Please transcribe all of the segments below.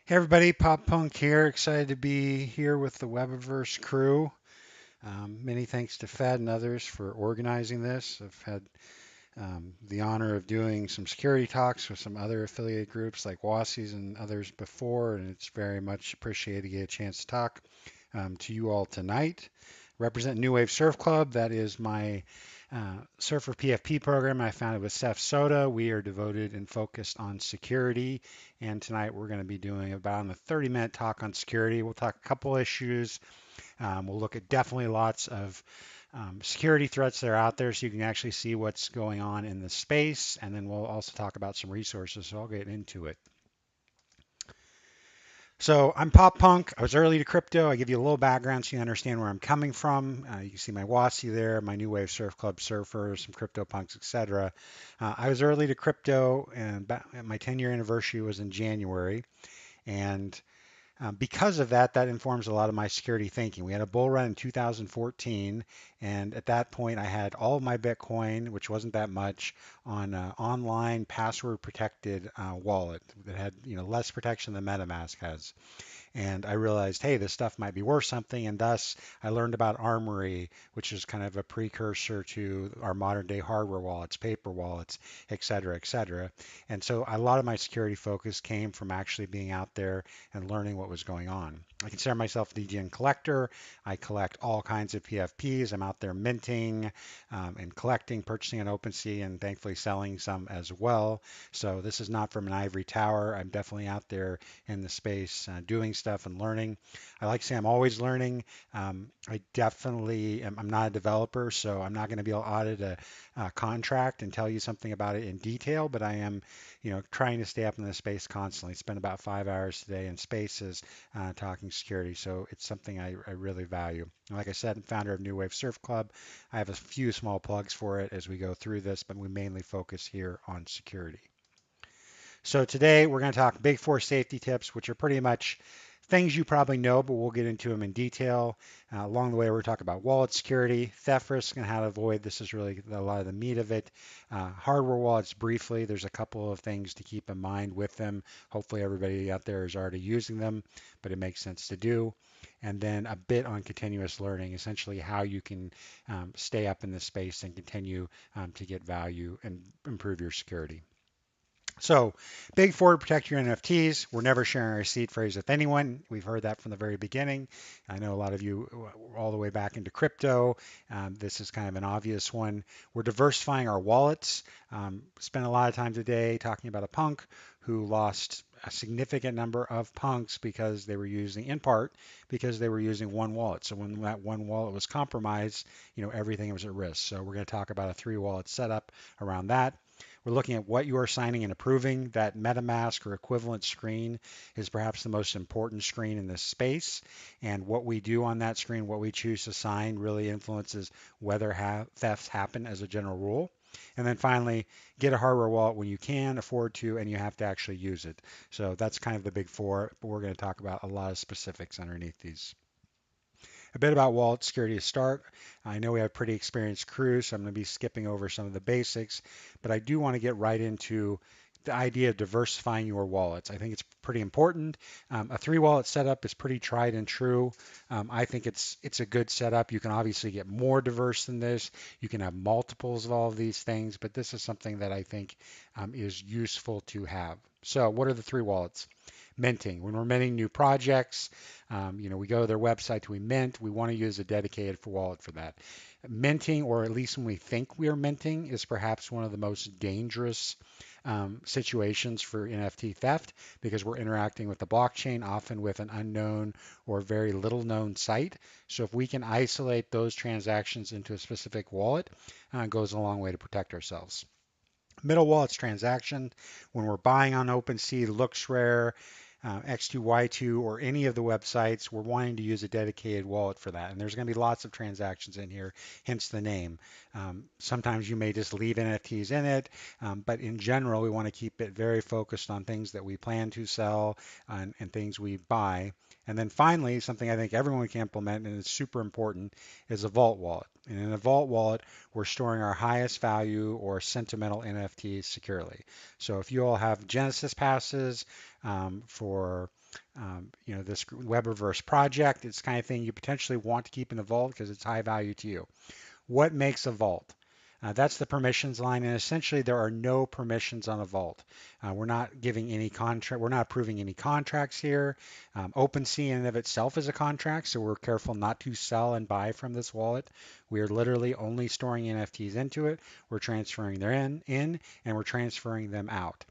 Hey everybody, Pop Punk here. Excited to be here with the Webiverse crew. Many thanks to Fed and others for organizing this. I've had the honor of doing some security talks with some other affiliate groups like WASI's and others before, and it's very much appreciated to get a chance to talk to you all tonight. Represent New Wave Surf Club. That is my Surfer PFP program I founded with Seth Soda. We are devoted and focused on security. And tonight we're going to be doing about a 30-minute talk on security. We'll talk a couple issues. We'll look at definitely lots of security threats that are out there so you can actually see what's going on in the space. And then we'll also talk about some resources. So I'll get into it. So I'm Pop Punk. I was early to crypto. I give you a little background so you understand where I'm coming from. You can see my WASI there, my New Wave Surf Club surfers, some CryptoPunks, etc. I was early to crypto, and my 10-year anniversary was in January. And because of that, that informs a lot of my security thinking. We had a bull run in 2014, and at that point, I had all of my Bitcoin, which wasn't that much, on an online password protected wallet that had less protection than MetaMask has. And I realized, hey, this stuff might be worth something. And thus, I learned about Armory, which is kind of a precursor to our modern day hardware wallets, paper wallets, et cetera, et cetera. And so a lot of my security focus came from actually being out there and learning what was going on. I consider myself a DGN collector. I collect all kinds of PFPs. I'm out there minting and collecting, purchasing on OpenSea, and thankfully selling some as well. So this is not from an ivory tower. I'm definitely out there in the space, doing stuff and learning. I like to say I'm always learning. I definitely am, I'm not a developer, so I'm not going to be able to audit a contract and tell you something about it in detail, but I am, trying to stay up in the space constantly. Spend about 5 hours today in spaces talking security, so it's something I really value. And like I said, I'm founder of New Wave Surf Club. I have a few small plugs for it as we go through this, but we mainly focus here on security. So today we're going to talk big four safety tips, which are pretty much things you probably know, but we'll get into them in detail. Along the way, we're talking about wallet security, theft risk, and how to avoid. This is really a lot of the meat of it. Hardware wallets, briefly, there's a couple of things to keep in mind with them. Hopefully everybody out there is already using them, but it makes sense to do. And then a bit on continuous learning, essentially how you can stay up in this space and continue to get value and improve your security. So, big four to protect your NFTs. We're never sharing our seed phrase with anyone. We've heard that from the very beginning. I know a lot of you all the way back into crypto. This is kind of an obvious one. We're diversifying our wallets. Spent a lot of time today talking about a punk who lost a significant number of punks because they were using, in part, because they were using one wallet. So when that one wallet was compromised, everything was at risk. So we're going to talk about a three wallet setup around that. We're looking at what you are signing and approving. That MetaMask or equivalent screen is perhaps the most important screen in this space. And what we do on that screen, what we choose to sign, really influences whether thefts happen as a general rule. And then finally, get a hardware wallet when you can afford to, and you have to actually use it. So that's kind of the big four, but we're going to talk about a lot of specifics underneath these. A bit about wallet security to start. I know we have pretty experienced crews, so I'm going to be skipping over some of the basics, but I do want to get right into the idea of diversifying your wallets. I think it's pretty important. A three wallet setup is pretty tried and true. I think it's a good setup. You can obviously get more diverse than this. You can have multiples of all of these things, but this is something that I think is useful to have. So what are the three wallets? Minting. When we're minting new projects, we go to their website, we mint, we want to use a dedicated wallet for that. Minting, or at least when we think we are minting, is perhaps one of the most dangerous situations for NFT theft because we're interacting with the blockchain, often with an unknown or very little known site. So if we can isolate those transactions into a specific wallet, it goes a long way to protect ourselves. Middle wallets transaction, when we're buying on OpenSea, looks rare, X2Y2, or any of the websites, we're wanting to use a dedicated wallet for that. And there's going to be lots of transactions in here, hence the name. Sometimes you may just leave NFTs in it, but in general, we want to keep it very focused on things that we plan to sell and things we buy. And then finally, something I think everyone can implement, and it's super important, is a vault wallet. And in a vault wallet, we're storing our highest value or sentimental NFTs securely. So if you all have Genesis passes for this web reverse project. It's the kind of thing you potentially want to keep in the vault because it's high value to you. What makes a vault? That's the permissions line, and essentially there are no permissions on a vault. We're not giving any contract. We're not approving any contracts here. OpenSea in and of itself is a contract, so we're careful not to sell and buy from this wallet. We are literally only storing NFTs into it. We're transferring them in, and we're transferring them out.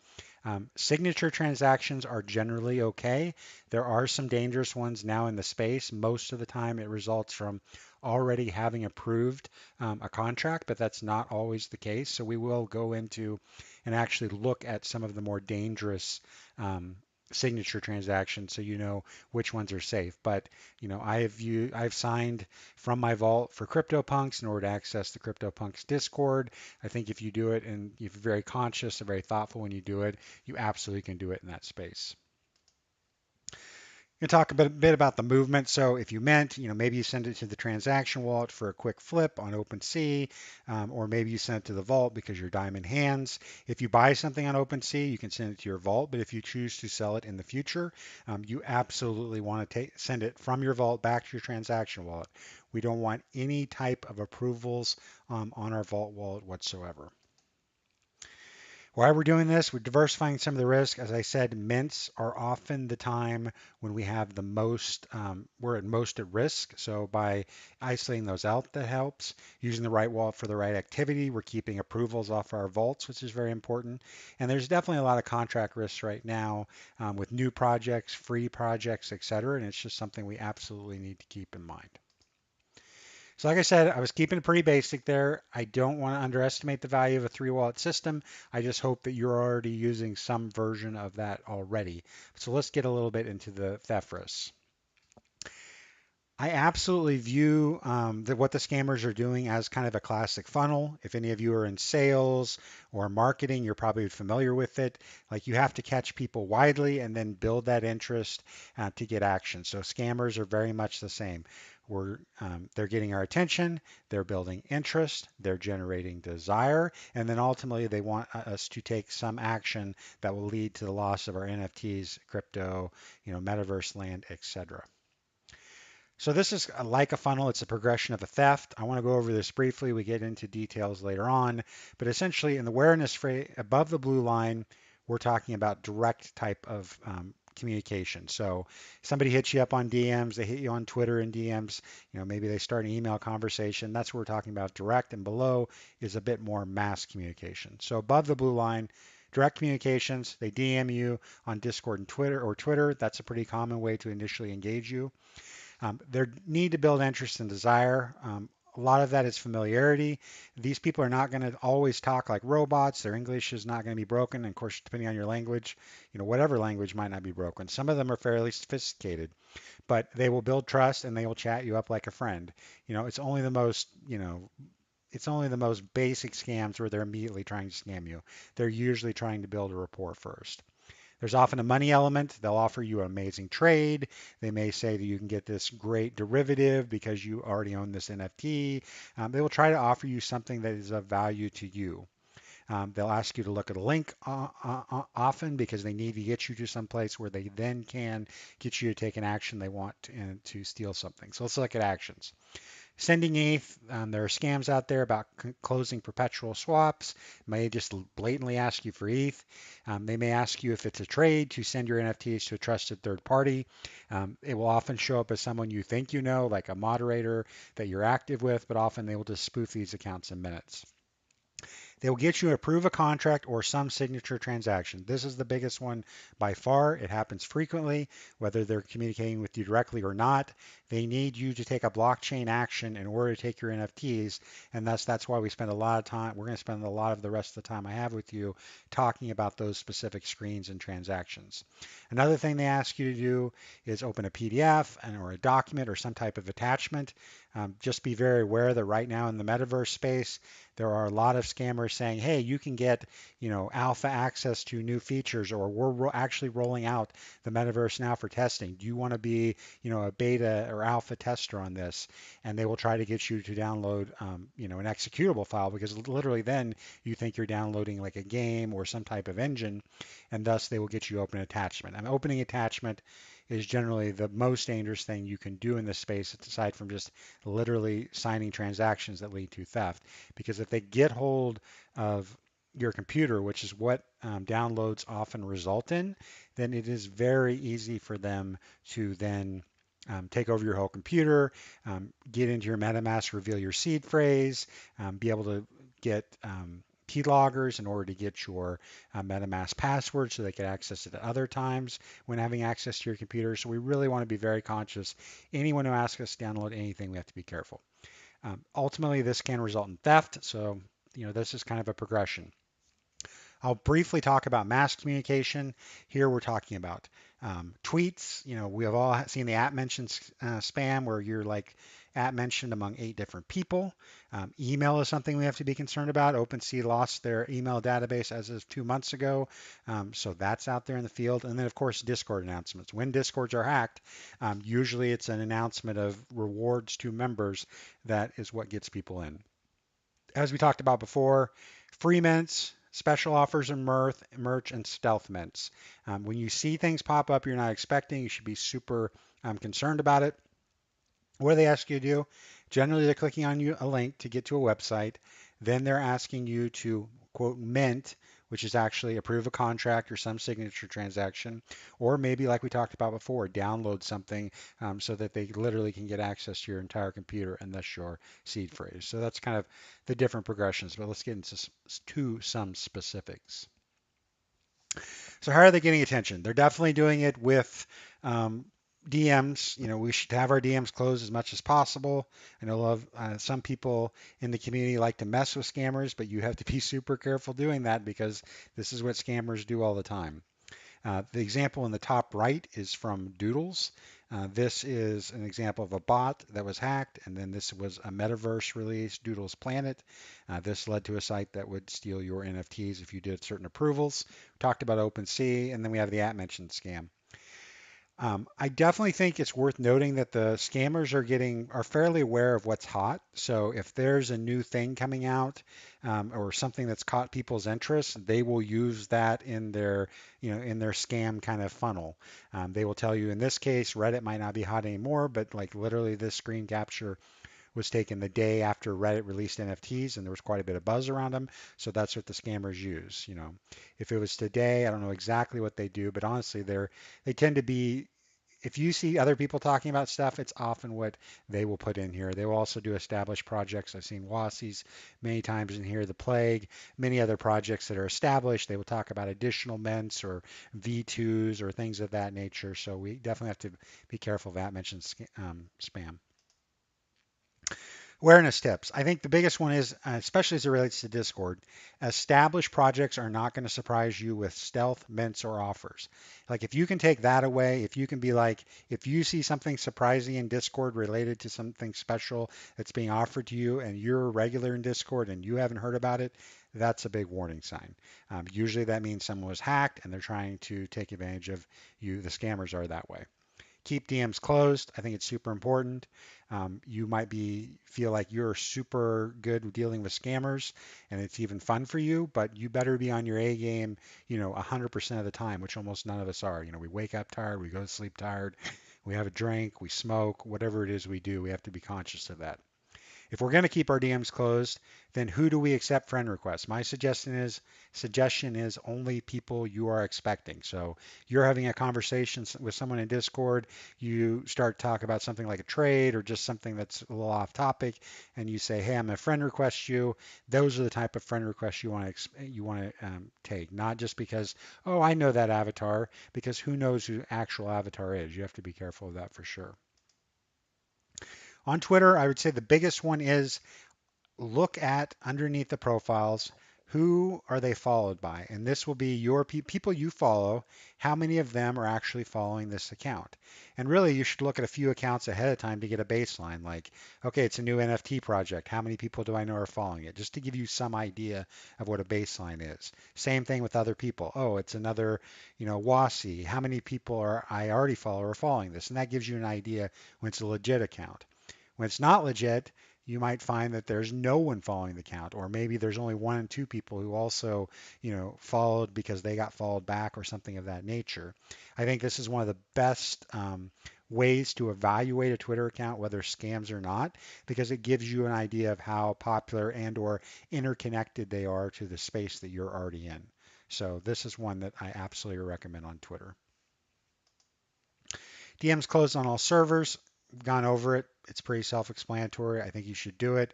Signature transactions are generally okay. There are some dangerous ones now in the space. Most of the time, it results from already having approved a contract, but that's not always the case. So we will go into and actually look at some of the more dangerous um, signature transactions so you know which ones are safe. But I've signed from my vault for CryptoPunks in order to access the CryptoPunks Discord. I think if you do it and you're very conscious and very thoughtful when you do it, you absolutely can do it in that space. You talk a bit about the movement. So if you meant, maybe you send it to the transaction wallet for a quick flip on OpenSea, or maybe you send it to the vault because you're diamond hands. If you buy something on OpenSea, you can send it to your vault. But if you choose to sell it in the future, you absolutely want to send it from your vault back to your transaction wallet. We don't want any type of approvals on our vault wallet whatsoever. Why we're doing this, we're diversifying some of the risk. As I said, mints are often the time when we have the most, we're at most at risk. So by isolating those out, that helps. Using the right wallet for the right activity, we're keeping approvals off our vaults, which is very important. And there's definitely a lot of contract risks right now with new projects, free projects, et cetera. And it's just something we absolutely need to keep in mind. So like I said, I was keeping it pretty basic there. I don't want to underestimate the value of a three wallet system. I just hope that you're already using some version of that already. So let's get a little bit into the theft risks. I absolutely view what the scammers are doing as kind of a classic funnel. If any of you are in sales or marketing, you're probably familiar with it. Like you have to catch people widely and then build that interest to get action. So scammers are very much the same. They're getting our attention, they're building interest, they're generating desire, and then ultimately they want us to take some action that will lead to the loss of our NFTs, crypto, metaverse land, etc. So this is like a funnel. It's a progression of a theft. I want to go over this briefly. We get into details later on. But essentially in the awareness phrase above the blue line, we're talking about direct type of communication. So somebody hits you up on DMs, they hit you on Twitter in DMs, maybe they start an email conversation. That's what we're talking about direct. And below is a bit more mass communication. So above the blue line, direct communications, they DM you on Discord and Twitter. That's a pretty common way to initially engage you. Their need to build interest and desire. A lot of that is familiarity. These people are not going to always talk like robots. Their English is not going to be broken. And of course, depending on your language, whatever language might not be broken. Some of them are fairly sophisticated, but they will build trust and they will chat you up like a friend. It's only the most, it's only the most basic scams where they're immediately trying to scam you. They're usually trying to build a rapport first. There's often a money element. They'll offer you an amazing trade. They may say that you can get this great derivative because you already own this NFT. They will try to offer you something that is of value to you. They'll ask you to look at a link often because they need to get you to some place where they then can get you to take an action they want to steal something. So let's look at actions. Sending ETH, there are scams out there about closing perpetual swaps. May just blatantly ask you for ETH. They may ask you if it's a trade to send your NFTs to a trusted third party. It will often show up as someone you think you know, like a moderator that you're active with, but often they will just spoof these accounts in minutes. They will get you to approve a contract or some signature transaction. This is the biggest one by far. It happens frequently, whether they're communicating with you directly or not. They need you to take a blockchain action in order to take your NFTs, and that's why we spend a lot of time. We're going to spend a lot of the rest of the time I have with you talking about those specific screens and transactions. Another thing they ask you to do is open a PDF or a document or some type of attachment. Just be very aware that right now in the metaverse space, there are a lot of scammers saying, hey, you can get, alpha access to new features, or we're actually rolling out the metaverse now for testing. Do you want to be, a beta or alpha tester on this? And they will try to get you to download, an executable file, because literally then you think you're downloading like a game or some type of engine, and thus they will get you open attachment. And opening attachment is generally the most dangerous thing you can do in this space, aside from just literally signing transactions that lead to theft. Because if they get hold of your computer, which is what downloads often result in, then it is very easy for them to then take over your whole computer, get into your MetaMask, reveal your seed phrase, be able to get keyloggers in order to get your MetaMask password so they can access it at other times when having access to your computer. So we really want to be very conscious. Anyone who asks us to download anything, we have to be careful. Ultimately, this can result in theft. So, this is kind of a progression. I'll briefly talk about mass communication. Here we're talking about tweets. We have all seen the at mentioned spam, where you're like at mentioned among 8 different people. Email is something we have to be concerned about. OpenSea lost their email database as of 2 months ago. So that's out there in the field. And then, of course, Discord announcements. When Discords are hacked, usually it's an announcement of rewards to members. That is what gets people in. As we talked about before, free mints, special offers and merch, and stealth mints. When you see things pop up you're not expecting, you should be super concerned about it. What do they ask you to do? Generally, they're clicking on a link to get to a website. Then they're asking you to, quote, mint, which is actually approve a contract or some signature transaction, or maybe, like we talked about before, download something so that they literally can get access to your entire computer and thus your seed phrase. So that's kind of the different progressions, but let's get into some specifics. So how are they getting attention? They're definitely doing it with DMs. We should have our DMs closed as much as possible. I know some people in the community like to mess with scammers, but you have to be super careful doing that, because this is what scammers do all the time. The example in the top right is from Doodles. This is an example of a bot that was hacked, and then this was a metaverse release, Doodles Planet. This led to a site that would steal your NFTs if you did certain approvals. We talked about OpenSea, and then we have the at-mentioned scam. I definitely think it's worth noting that the scammers are fairly aware of what's hot. So if there's a new thing coming out or something that's caught people's interest, they will use that in their scam kind of funnel. They will tell you, in this case, Reddit might not be hot anymore, but like literally this screen capture was taken the day after Reddit released NFTs, and there was quite a bit of buzz around them. So that's what the scammers use. If it was today, I don't know exactly what they do, but honestly, they tend to be. If you see other people talking about stuff, it's often what they will put in here. They will also do established projects. I've seen Wassies many times in here, The Plague, many other projects that are established. They will talk about additional mints or V2s or things of that nature. So we definitely have to be careful of that mentioned spam. Awareness tips. I think the biggest one is, especially as it relates to Discord, established projects are not going to surprise you with stealth, mints, or offers. Like if you can take that away, if you can be like, if you see something surprising in Discord related to something special that's being offered to you and you're a regular in Discord and you haven't heard about it, that's a big warning sign. Usually that means someone was hacked and they're trying to take advantage of you. The scammers are that way. Keep DMs closed. I think it's super important. You might feel like you're super good with dealing with scammers and it's even fun for you, but you better be on your A game, 100% of the time, which almost none of us are. We wake up tired, we go to sleep tired, we have a drink, we smoke, whatever it is we do, we have to be conscious of that. If we're going to keep our DMs closed, then who do we accept friend requests? My suggestion is only people you are expecting. So you're having a conversation with someone in Discord, you start to talk about something like a trade or just something that's a little off topic, and you say, "Hey, I'm going to friend request you." Those are the type of friend requests you want to take, not just because, oh, I know that avatar, because who knows who actual avatar is. You have to be careful of that for sure. On Twitter, I would say the biggest one is look at underneath the profiles, who are they followed by? And this will be your people you follow. How many of them are actually following this account? And really, you should look at a few accounts ahead of time to get a baseline. Like, okay, it's a new NFT project. How many people do I know are following it? Just to give you some idea of what a baseline is. Same thing with other people. Oh, it's another, WASI. How many people are I already follow are following this? And that gives you an idea when it's a legit account. When it's not legit, you might find that there's no one following the account, or maybe there's only one and two people who also, followed because they got followed back or something of that nature. I think this is one of the best ways to evaluate a Twitter account, whether scams or not, because it gives you an idea of how popular and or interconnected they are to the space that you're already in. So this is one that I absolutely recommend on Twitter. DM's closed on all servers. We've gone over it. It's pretty self-explanatory. I think you should do it.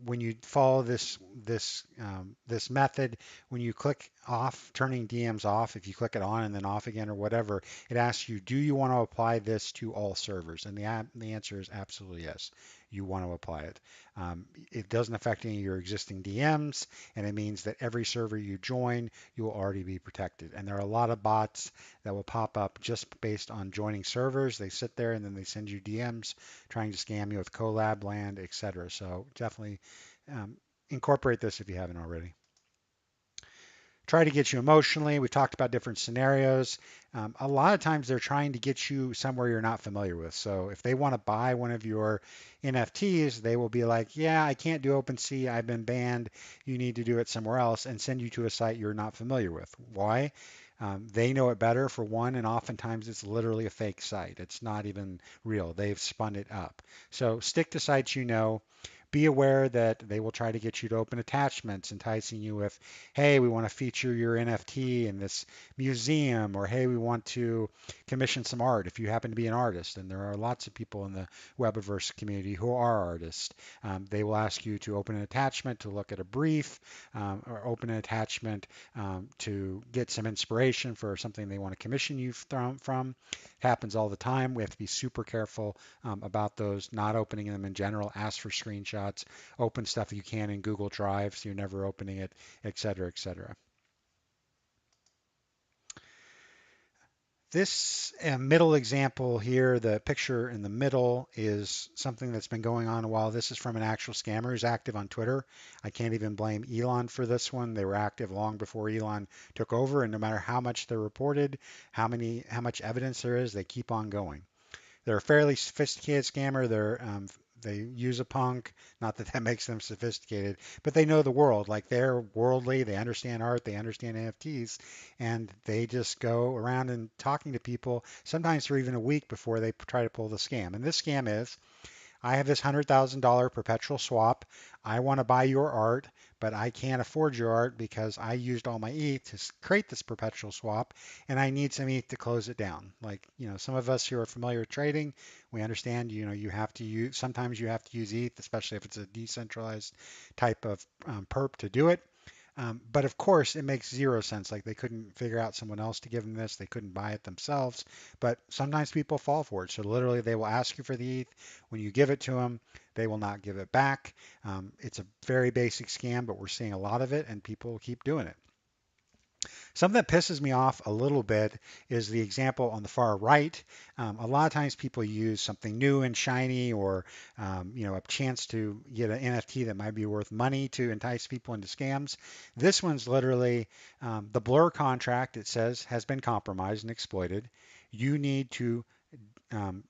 When you follow this method, when you click off, turning DMs off, if you click it on and then off again or whatever, it asks you, do you want to apply this to all servers? And the answer is absolutely yes. You want to apply it. It doesn't affect any of your existing DMs, and it means that every server you join, you will already be protected. And there are a lot of bots that will pop up just based on joining servers. They sit there and then they send you DMs trying to scam you with collab land, etc. So definitely incorporate this if you haven't already. Try to get you emotionally. We talked about different scenarios. A lot of times they're trying to get you somewhere you're not familiar with. So if they want to buy one of your NFTs, they will be like, yeah, I can't do OpenSea. I've been banned. You need to do it somewhere else, and send you to a site you're not familiar with. Why? They know it better, for one, and oftentimes it's literally a fake site. It's not even real. They've spun it up. So stick to sites you know. Be aware that they will try to get you to open attachments, enticing you with, hey, we want to feature your NFT in this museum, or hey, we want to commission some art if you happen to be an artist. And there are lots of people in the Webiverse community who are artists. They will ask you to open an attachment to look at a brief, or open an attachment to get some inspiration for something they want to commission you from. It happens all the time. We have to be super careful about those, not opening them in general. Ask for screenshots. Open stuff you can in Google Drive so you're never opening it, etc., etc. This middle example here, the picture in the middle, is something that's been going on a while. This is from an actual scammer who's active on Twitter. I can't even blame Elon for this one. They were active long before Elon took over, and no matter how much they're reported, how much evidence there is, they keep on going. They're a fairly sophisticated scammer. They use a punk. Not that that makes them sophisticated, but they know the world. Like, they're worldly. They understand art. They understand NFTs, and they just go around and talking to people, sometimes for even a week before they try to pull the scam. And this scam is, I have this $100,000 perpetual swap. I want to buy your art, but I can't afford your art because I used all my ETH to create this perpetual swap, and I need some ETH to close it down. Like, some of us who are familiar with trading, we understand, you have to use, sometimes you have to use ETH, especially if it's a decentralized type of perp to do it. But of course, it makes zero sense. Like, they couldn't figure out someone else to give them this. They couldn't buy it themselves. But sometimes people fall for it. So literally, they will ask you for the ETH. When you give it to them, they will not give it back. It's a very basic scam, but we're seeing a lot of it, and people keep doing it. Something that pisses me off a little bit is the example on the far right. A lot of times people use something new and shiny, or a chance to get an NFT that might be worth money to entice people into scams. This one's literally the Blur contract. It says has been compromised and exploited. You need to um,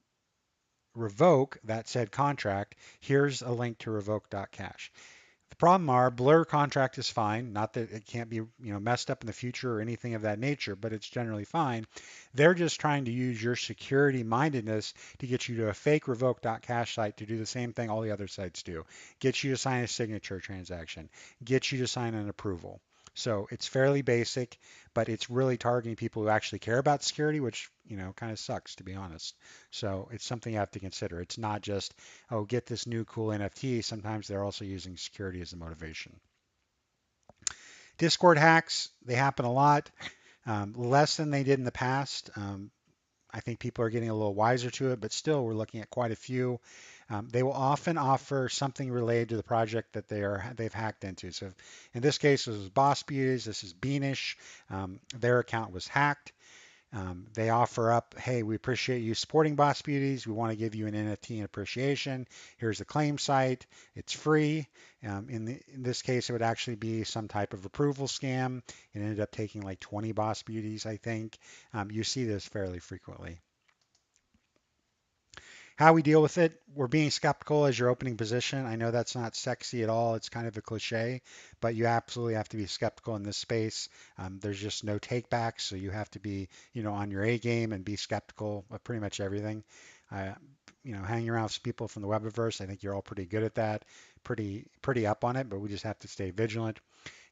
revoke that said contract. Here's a link to revoke.cash. The problem are, Blur contract is fine. Not that it can't be, messed up in the future or anything of that nature, but it's generally fine. They're just trying to use your security mindedness to get you to a fake revoke.cash site to do the same thing all the other sites do. Get you to sign a signature transaction. Get you to sign an approval. So it's fairly basic, but it's really targeting people who actually care about security, which, kind of sucks, to be honest. So it's something you have to consider. It's not just, oh, get this new cool NFT. Sometimes they're also using security as a motivation. Discord hacks, they happen a lot, less than they did in the past. I think people are getting a little wiser to it, but still, we're looking at quite a few. They will often offer something related to the project that they've hacked into. So in this case, this was Boss Beauties. This is Beanish. Their account was hacked. They offer up, hey, we appreciate you supporting Boss Beauties. We want to give you an NFT in appreciation. Here's the claim site. It's free. In this case, it would actually be some type of approval scam. It ended up taking like 20 Boss Beauties, I think. You see this fairly frequently. How we deal with it, we're being skeptical as your opening position. I know that's not sexy at all. It's kind of a cliche, but you absolutely have to be skeptical in this space. There's just no take backs, so you have to be, on your A game and be skeptical of pretty much everything. Uh, hanging around with people from the Webiverse, I think you're all pretty good at that, pretty up on it, but we just have to stay vigilant.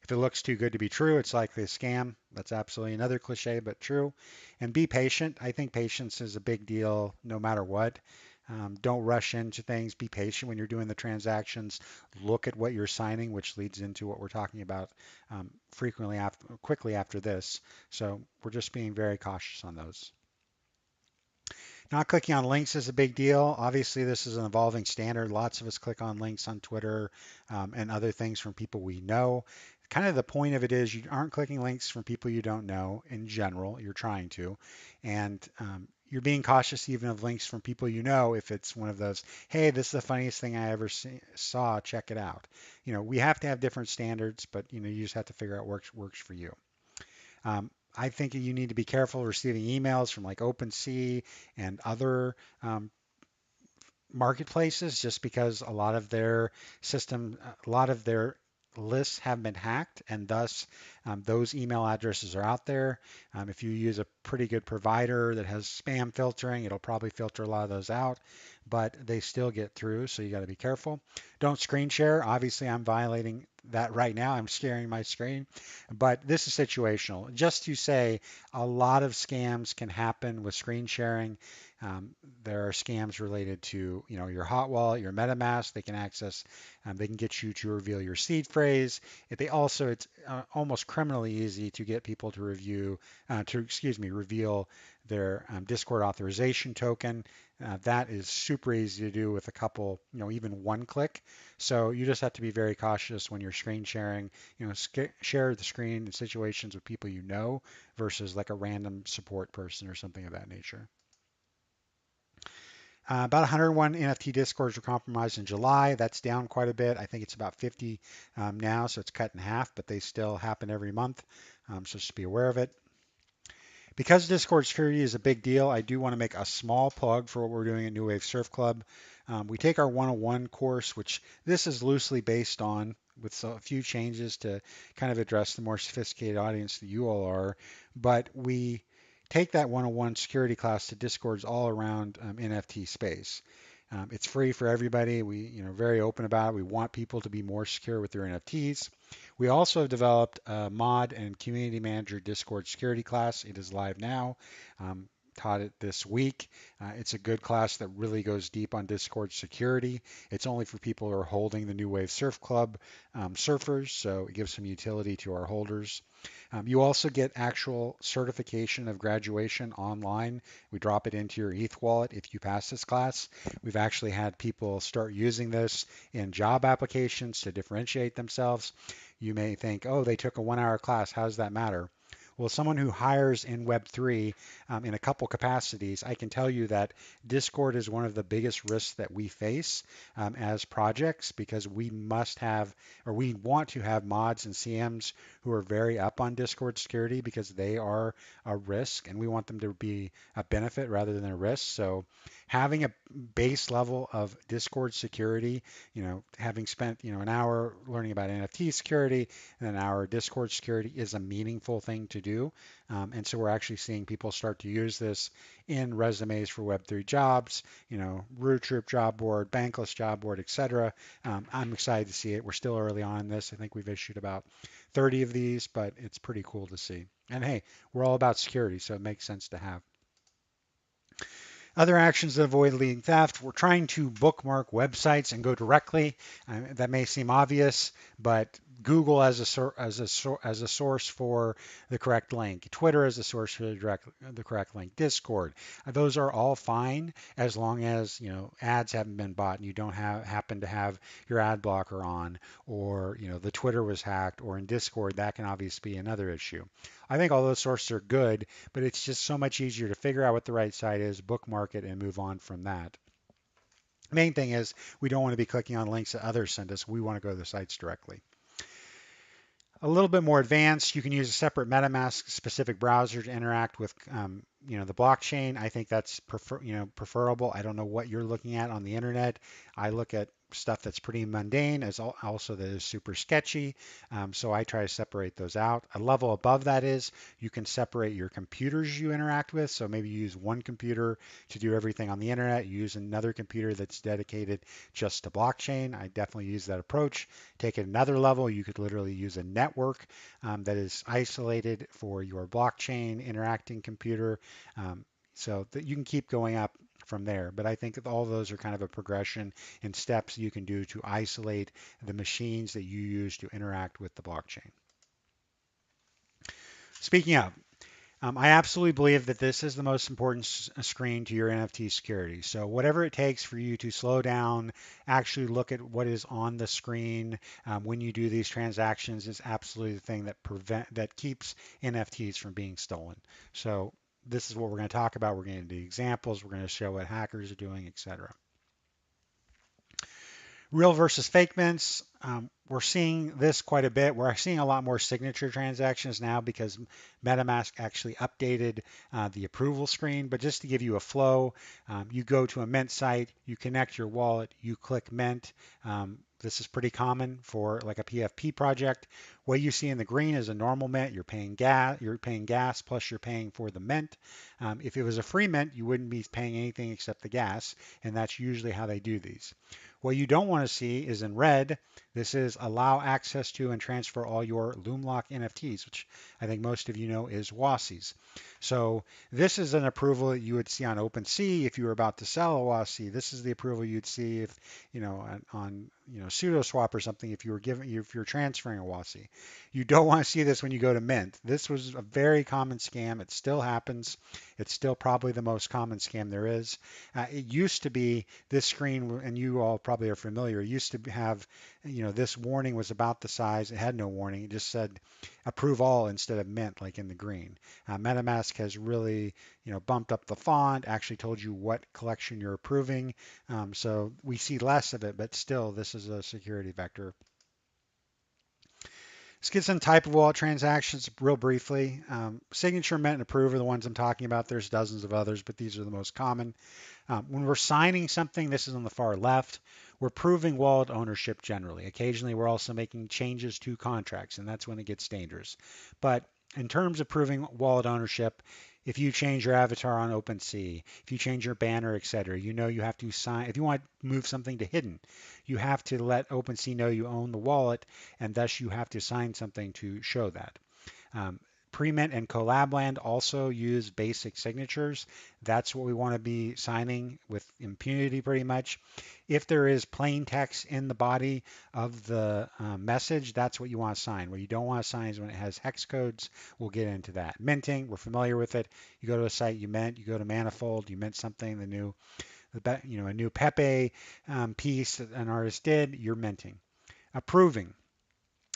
If it looks too good to be true, it's likely a scam. That's absolutely another cliche, but true. And be patient. I think patience is a big deal no matter what. Don't rush into things. Be patient when you're doing the transactions. Look at what you're signing, which leads into what we're talking about quickly after this. So we're just being very cautious on those. Not clicking on links is a big deal. Obviously, this is an evolving standard. Lots of us click on links on Twitter and other things from people we know. Kind of the point of it is you aren't clicking links from people you don't know in general. You're trying to. And you're being cautious even of links from people you know if it's one of those, hey, this is the funniest thing I ever saw. Check it out. We have to have different standards, but you just have to figure out what works for you. I think you need to be careful receiving emails from like OpenSea and other marketplaces just because a lot of their lists have been hacked, and thus those email addresses are out there. If you use a pretty good provider that has spam filtering, it'll probably filter a lot of those out, but they still get through, so you got to be careful. Don't screen share. Obviously, I'm violating that right now. I'm sharing my screen, but this is situational. Just to say, a lot of scams can happen with screen sharing. Um, there are scams related to, your hot wallet, your MetaMask. They can access, they can get you to reveal your seed phrase. It's almost criminally easy to get people to reveal their Discord authorization token. That is super easy to do with a couple, even one click. So you just have to be very cautious when you're screen sharing. Share the screen in situations with people you know versus like a random support person or something of that nature. About 101 NFT discords were compromised in July. That's down quite a bit. I think it's about 50 now, so it's cut in half, but they still happen every month. So just be aware of it. Because Discord security is a big deal, I do want to make a small plug for what we're doing at New Wave Surf Club. We take our 101 course, which this is loosely based on, with a few changes to kind of address the more sophisticated audience that you all are. But we take that 101 security class to Discords all around NFT space. It's free for everybody. Very open about it. We want people to be more secure with their NFTs. We also have developed a mod and community manager Discord security class. It is live now. Taught it this week. It's a good class that really goes deep on Discord security. It's only for people who are holding the New Wave Surf Club surfers, so it gives some utility to our holders. You also get actual certification of graduation online. We drop it into your ETH wallet if you pass this class. We've actually had people start using this in job applications to differentiate themselves. You may think, oh, they took a 1 hour class. How does that matter? Well, someone who hires in Web3 in a couple capacities, I can tell you that Discord is one of the biggest risks that we face as projects because we must have, or we want to have mods and CMs who are very up on Discord security because they are a risk and we want them to be a benefit rather than a risk. So having a base level of Discord security, having spent, an hour learning about NFT security and an hour Discord security is a meaningful thing to do. And so we're actually seeing people start to use this in resumes for Web3 jobs, Root Troop job board, Bankless job board, etc. I'm excited to see it. We're still early on in this. I think we've issued about 30 of these, but it's pretty cool to see. And hey, we're all about security, so it makes sense to have. Other actions that avoid leading theft, we're trying to bookmark websites and go directly. That may seem obvious, but Google as a source for the correct link, Twitter as a source for the correct link, Discord. Those are all fine as long as ads haven't been bought and you don't happen to have your ad blocker on, or the Twitter was hacked, or in Discord that can obviously be another issue. I think all those sources are good, but it's just so much easier to figure out what the right site is, bookmark it, and move on from that. Main thing is we don't want to be clicking on links that others send us. We want to go to the sites directly. A little bit more advanced, you can use a separate MetaMask specific browser to interact with the blockchain. I think that's preferable. I don't know what you're looking at on the internet. I look at stuff that's pretty mundane, as also that is super sketchy. So I try to separate those out. A level above that is you can separate your computers you interact with. So maybe you use one computer to do everything on the internet. You use another computer that's dedicated just to blockchain. I definitely use that approach. Take it another level, you could literally use a network that is isolated for your blockchain interacting computer. So that you can keep going up from there. But I think all of those are kind of a progression in steps you can do to isolate the machines that you use to interact with the blockchain. Speaking of, I absolutely believe that this is the most important screen to your NFT security. So whatever it takes for you to slow down, actually look at what is on the screen when you do these transactions is absolutely the thing that keeps NFTs from being stolen. So this is what we're going to talk about. We're going to do examples. We're going to show what hackers are doing, etc. Real versus fake mints. We're seeing this quite a bit. We're seeing a lot more signature transactions now because MetaMask actually updated the approval screen. But just to give you a flow, you go to a mint site, you connect your wallet, you click mint. This is pretty common for like a PFP project. What you see in the green is a normal mint. You're paying gas plus you're paying for the mint. If it was a free mint, you wouldn't be paying anything except the gas, and that's usually how they do these. What you don't want to see is in red. This is allow access to and transfer all your Loomlock NFTs, which I think most of you know is WASIs. So this is an approval that you would see on OpenSea if you were about to sell a WASI. This is the approval you'd see if, on SudoSwap or something if you're transferring a WASI. You don't want to see this when you go to Mint. This was a very common scam. It still happens. It's still probably the most common scam there is. It used to be this screen, and you all probably are familiar, it used to have, this warning was about the size. It had no warning. It just said approve all instead of mint, like in the green. MetaMask has really, bumped up the font, actually told you what collection you're approving. So we see less of it, but still, this is a security vector. Let's get some type of wallet transactions real briefly. Signature, mint, and approve are the ones I'm talking about. There's dozens of others, but these are the most common. When we're signing something, this is on the far left, we're proving wallet ownership generally. Occasionally, we're also making changes to contracts, and that's when it gets dangerous. But in terms of proving wallet ownership, if you change your avatar on OpenSea, if you change your banner, etc., you have to sign. If you want to move something to hidden, you have to let OpenSea know you own the wallet, and thus you have to sign something to show that. Um, Premint and Collabland also use basic signatures. That's what we want to be signing with impunity pretty much. If there is plain text in the body of the message, that's what you want to sign. What you don't want to sign is when it has hex codes. We'll get into that. Minting, we're familiar with it. You go to a site, you mint, you go to Manifold, you mint something, a new Pepe piece that an artist did, you're minting. Approving.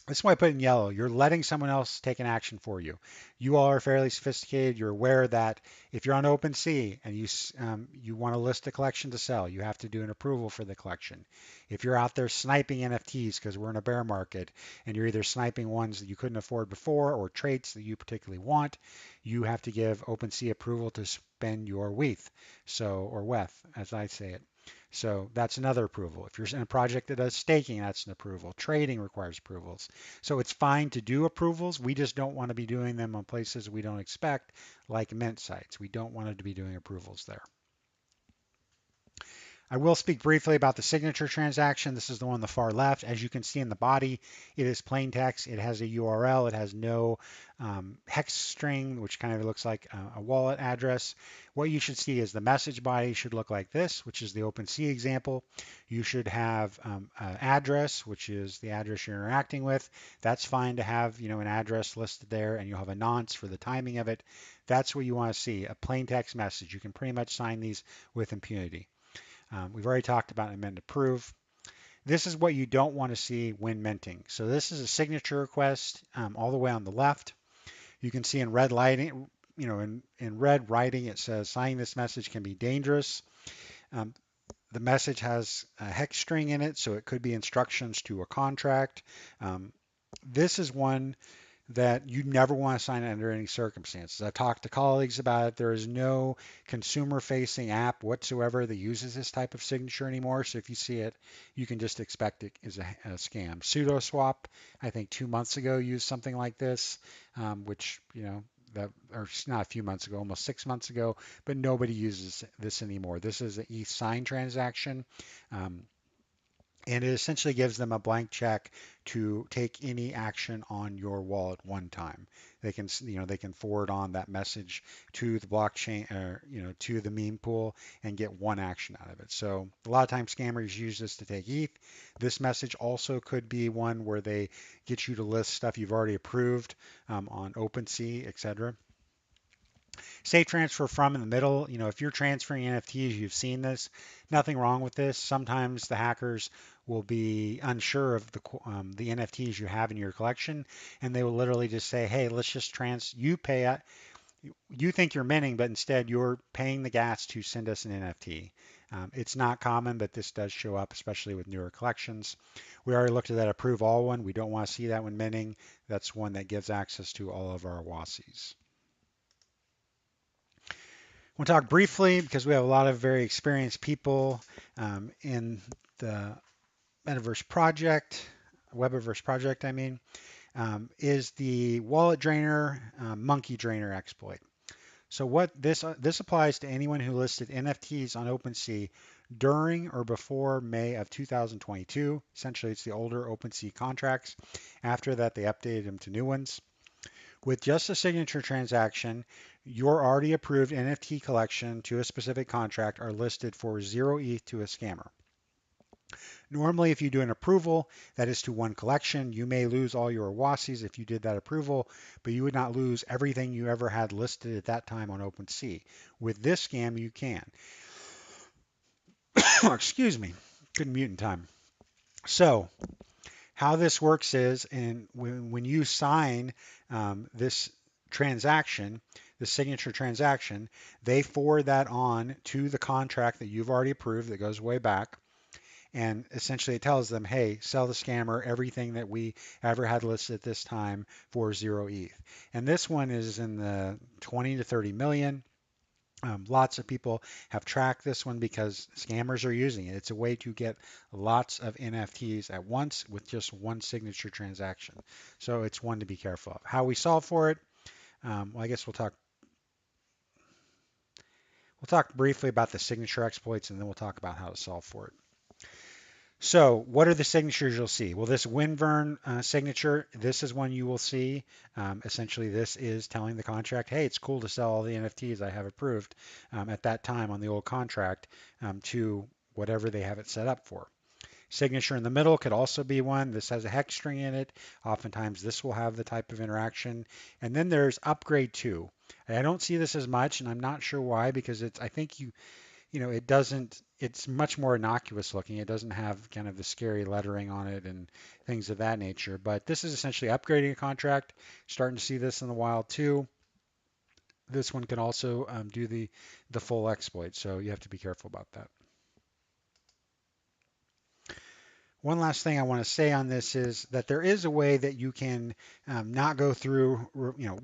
This is why I put in yellow. You're letting someone else take an action for you. You all are fairly sophisticated. You're aware that if you're on OpenSea and you want to list a collection to sell, you have to do an approval for the collection. If you're out there sniping NFTs because we're in a bear market and you're either sniping ones that you couldn't afford before or traits that you particularly want, you have to give OpenSea approval to spend your WETH, or WETH, as I say it. So that's another approval. If you're in a project that does staking, that's an approval. Trading requires approvals. So it's fine to do approvals. We just don't want to be doing them on places we don't expect, like mint sites. We don't want to be doing approvals there. I will speak briefly about the signature transaction. This is the one on the far left. As you can see in the body, it is plain text. It has a URL. It has no hex string, which kind of looks like a wallet address. What you should see is the message body should look like this, which is the OpenSea example. You should have an address, which is the address you're interacting with. That's fine to have, an address listed there, and you'll have a nonce for the timing of it. That's what you want to see, a plain text message. You can pretty much sign these with impunity. We've already talked about amend approve. This is what you don't want to see when minting. So this is a signature request all the way on the left. You can see in red lighting, in red writing, it says signing this message can be dangerous. Um, the message has a hex string in it, so it could be instructions to a contract. Um, this is one that you never want to sign under any circumstances. I've talked to colleagues about it. There is no consumer-facing app whatsoever that uses this type of signature anymore. So if you see it, you can just expect it is a scam. SudoSwap, I think 2 months ago, used something like this, which, that, or not a few months ago, almost 6 months ago, but nobody uses this anymore. This is an ETH sign transaction. Um, and it essentially gives them a blank check to take any action on your wallet one time. They can forward on that message to the blockchain, or to the meme pool, and get one action out of it. So a lot of times scammers use this to take ETH. This message also could be one where they get you to list stuff you've already approved on OpenSea, etc. Safe transfer from in the middle. If you're transferring NFTs, you've seen this. Nothing wrong with this. Sometimes the hackers will be unsure of the NFTs you have in your collection, and they will literally just say, "Hey, let's just You pay it. You think you're minting, but instead you're paying the gas to send us an NFT." It's not common, but this does show up, especially with newer collections. We already looked at that approve all one. We don't want to see that when minting. That's one that gives access to all of our WASIs. We'll talk briefly because we have a lot of very experienced people in the Metaverse project, Webiverse project, I mean, is the wallet drainer, monkey drainer exploit. So what this applies to anyone who listed NFTs on OpenSea during or before May of 2022. Essentially, it's the older OpenSea contracts. After that, they updated them to new ones. With just a signature transaction, your already approved NFT collection to a specific contract are listed for 0 ETH to a scammer. Normally, if you do an approval that is to one collection, you may lose all your WASIs if you did that approval, but you would not lose everything you ever had listed at that time on OpenSea. With this scam, you can. Excuse me, couldn't mute in time. So how this works is, and when you sign this transaction, the signature transaction, they forward that on to the contract that you've already approved that goes way back. And essentially it tells them, hey, sell the scammer everything that we ever had listed at this time for 0 ETH. And this one is in the 20 to 30 million. Lots of people have tracked this one because scammers are using it. It's a way to get lots of NFTs at once with just one signature transaction. So it's one to be careful of. How we solve for it? Well, I guess we'll talk briefly about the signature exploits, and then we'll talk about how to solve for it. So what are the signatures you'll see? Well, this Winvern signature, this is one you will see. Essentially, this is telling the contract, hey, it's cool to sell all the NFTs I have approved at that time on the old contract to whatever they have it set up for. Signature in the middle could also be one. This has a hex string in it. Oftentimes, this will have the type of interaction. And then there's upgrade to. I don't see this as much, and I'm not sure why, because I think it doesn't, it's much more innocuous looking. It doesn't have kind of the scary lettering on it and things of that nature. But this is essentially upgrading a contract. Starting to see this in the wild too. This one can also do the full exploit, so you have to be careful about that. One last thing I want to say on this is that there is a way that you can not go through,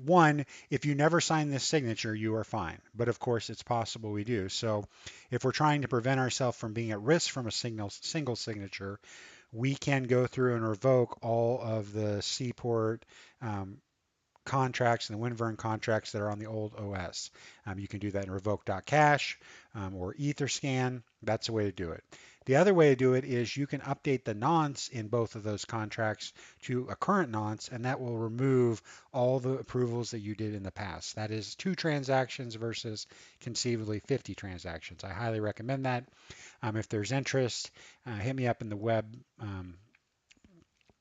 one, if you never sign this signature, you are fine. But of course, it's possible we do. So if we're trying to prevent ourselves from being at risk from a single signature, we can go through and revoke all of the Seaport contracts and the Winvern contracts that are on the old OS. You can do that in revoke.cash or Etherscan. That's a way to do it. The other way to do it is you can update the nonce in both of those contracts to a current nonce, and that will remove all the approvals that you did in the past. That is 2 transactions versus conceivably 50 transactions. I highly recommend that. If there's interest, hit me up in the web.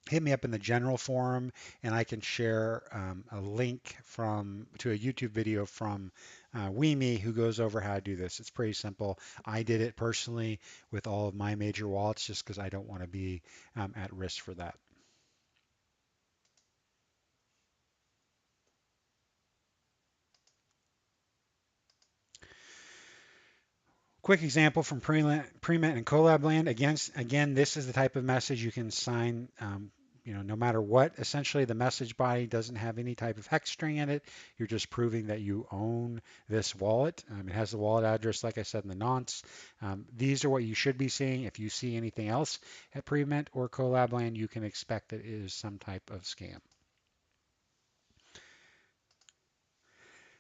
Hit me up in the general forum, and I can share a link to a YouTube video from Weemy who goes over how to do this. It's pretty simple. I did it personally with all of my major wallets just because I don't want to be at risk for that. Quick example from Premint and Collab Land. Again, this is the type of message you can sign, no matter what. Essentially, the message body doesn't have any type of hex string in it. You're just proving that you own this wallet. It has the wallet address, like I said, in the nonce. These are what you should be seeing. If you see anything else at Premint or Collab Land, you can expect that it is some type of scam.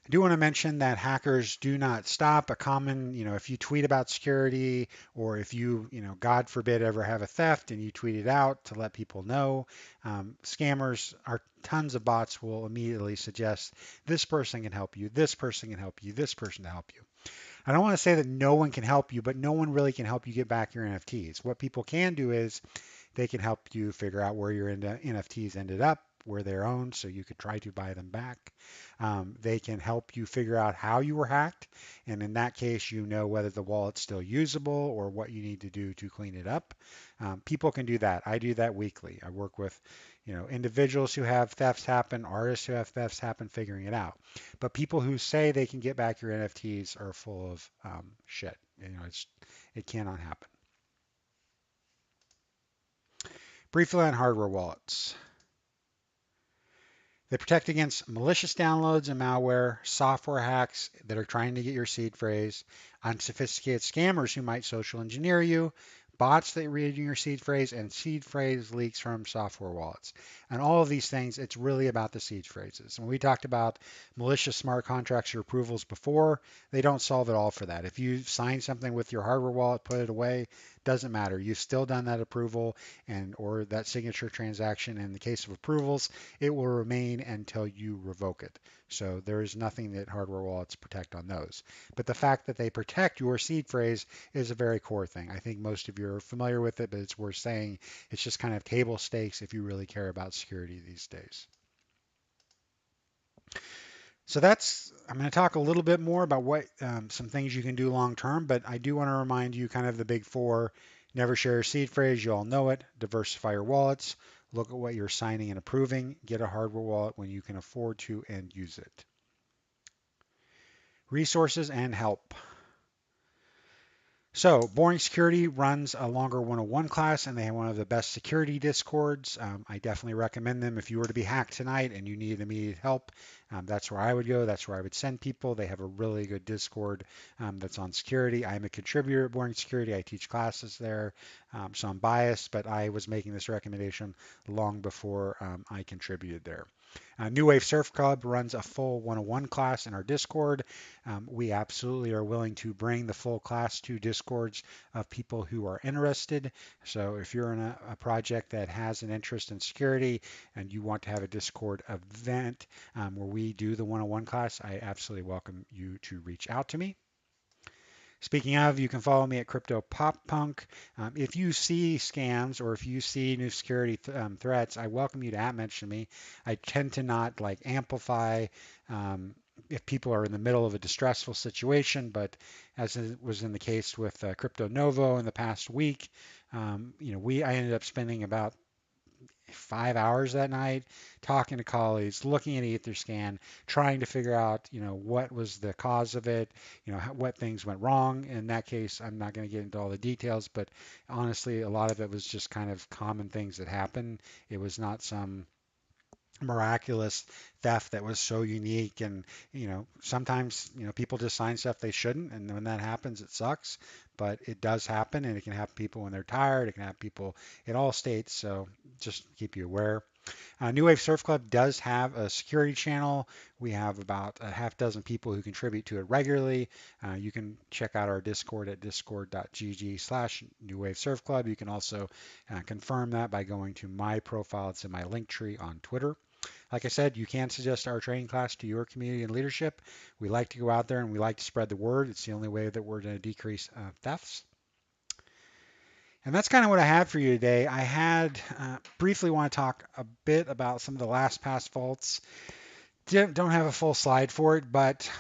I do want to mention that hackers do not stop. A common, if you tweet about security or if you, God forbid, ever have a theft and you tweet it out to let people know, scammers are tons of bots will immediately suggest this person can help you, this person can help you, this person to help you. I don't want to say that no one can help you, but no one really can help you get back your NFTs. What people can do is they can help you figure out where your NFTs ended up, where they're owned, so you could try to buy them back. They can help you figure out how you were hacked, and in that case, you know whether the wallet's still usable or what you need to do to clean it up. People can do that. I do that weekly. I work with, individuals who have thefts happen, artists who have thefts happen, figuring it out. But people who say they can get back your NFTs are full of shit. It cannot happen. Briefly on hardware wallets. They protect against malicious downloads and malware, software hacks that are trying to get your seed phrase, unsophisticated scammers who might social engineer you, bots that read your seed phrase, and seed phrase leaks from software wallets. And all of these things, it's really about the seed phrases. When we talked about malicious smart contracts or approvals before, they don't solve it all for that. If you sign something with your hardware wallet, put it away, doesn't matter. You've still done that approval and or that signature transaction. In the case of approvals, it will remain until you revoke it. So there is nothing that hardware wallets protect on those. But the fact that they protect your seed phrase is a very core thing. I think most of you are familiar with it, but it's worth saying it's just kind of table stakes if you really care about security these days. So I'm going to talk a little bit more about what some things you can do long term, but I do want to remind you kind of the big four. Never share your seed phrase, you all know it. Diversify your wallets. Look at what you're signing and approving. Get a hardware wallet when you can afford to and use it. Resources and help. So, Boring Security runs a longer 101 class, and they have one of the best security discords. I definitely recommend them if you were to be hacked tonight and you need immediate help. That's where I would go. That's where I would send people. They have a really good discord that's on security. I'm a contributor at Boring Security. I teach classes there, so I'm biased, but I was making this recommendation long before I contributed there. New Wave Surf Club runs a full 101 class in our Discord. We absolutely are willing to bring the full class to Discords of people who are interested. So if you're in a project that has an interest in security and you want to have a Discord event where we do the 101 class, I absolutely welcome you to reach out to me. Speaking of, you can follow me at Cryptopunk. If you see scams or if you see new security threats, I welcome you to mention me. I tend to not like amplify if people are in the middle of a distressful situation, but as it was in the case with Crypto Novo in the past week, I ended up spending about 5 hours that night talking to colleagues, looking at Etherscan, trying to figure out, what was the cause of it, what things went wrong. In that case, I'm not going to get into all the details, but honestly, a lot of it was just kind of common things that happen. It was not some miraculous theft that was so unique and sometimes people just sign stuff they shouldn't, and when that happens it sucks, but it does happen, and it can happen people when they're tired, it can happen people at all states, so just keep you aware. New Wave Surf Club does have a security channel. We have about a half dozen people who contribute to it regularly. You can check out our Discord at discord.gg/New Wave Surf Club. You can also confirm that by going to my profile. It's in my link tree on Twitter. Like I said, you can suggest our training class to your community and leadership. We like to go out there and we like to spread the word. It's the only way that we're going to decrease thefts. And that's kind of what I had for you today. I had briefly want to talk a bit about some of the LastPass vaults. Don't have a full slide for it, but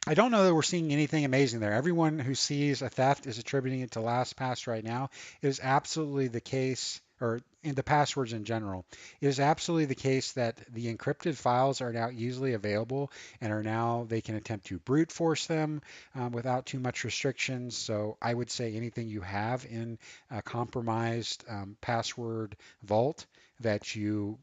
I don't know that we're seeing anything amazing there. Everyone who sees a theft is attributing it to LastPass right now. It is absolutely the case, or in the passwords in general, it is absolutely the case that the encrypted files are now easily available and are now they can attempt to brute force them without too much restrictions. So I would say anything you have in a compromised password vault that you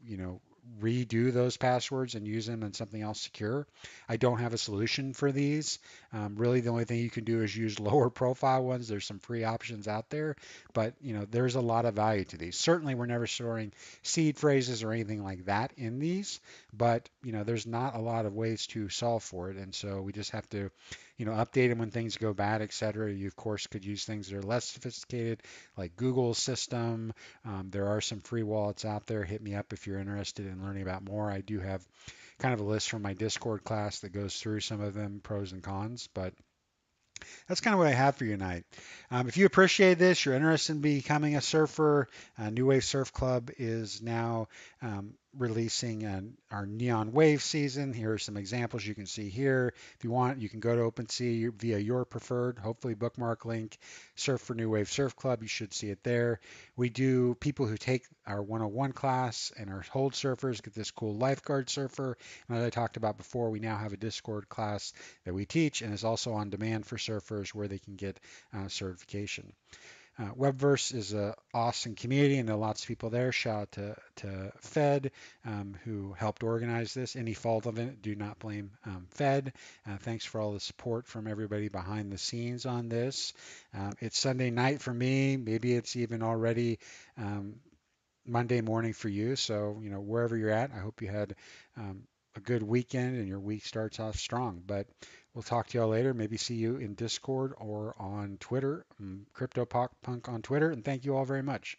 redo those passwords and use them in something else secure. I don't have a solution for these. Really, the only thing you can do is use lower profile ones. There's some free options out there, but there's a lot of value to these. Certainly, we're never storing seed phrases or anything like that in these, but there's not a lot of ways to solve for it, and so we just have to update them when things go bad, etc. You of course could use things that are less sophisticated, like Google's system. There are some free wallets out there. Hit me up if you're interested in learning about more. I do have kind of a list from my Discord class that goes through some of them, pros and cons, but that's kind of what I have for you tonight. If you appreciate this, you're interested in becoming a surfer, New Wave Surf Club is now releasing our Neon Wave season. Here are some examples you can see here. If you want, you can go to OpenSea via your preferred, hopefully bookmark link, Surf for New Wave Surf Club. You should see it there. We do people who take our 101 class and our hold surfers get this cool lifeguard surfer. And as I talked about before, we now have a Discord class that we teach and is also on demand for surfers where they can get certification. Webverse is an awesome community and there are lots of people there. Shout out to Fed who helped organize this. Any fault of it, do not blame Fed. Thanks for all the support from everybody behind the scenes on this. It's Sunday night for me. Maybe it's even already Monday morning for you. So, wherever you're at, I hope you had a good weekend and your week starts off strong. But we'll talk to y'all later. Maybe see you in Discord or on Twitter, Cryptopunk on Twitter. And thank you all very much.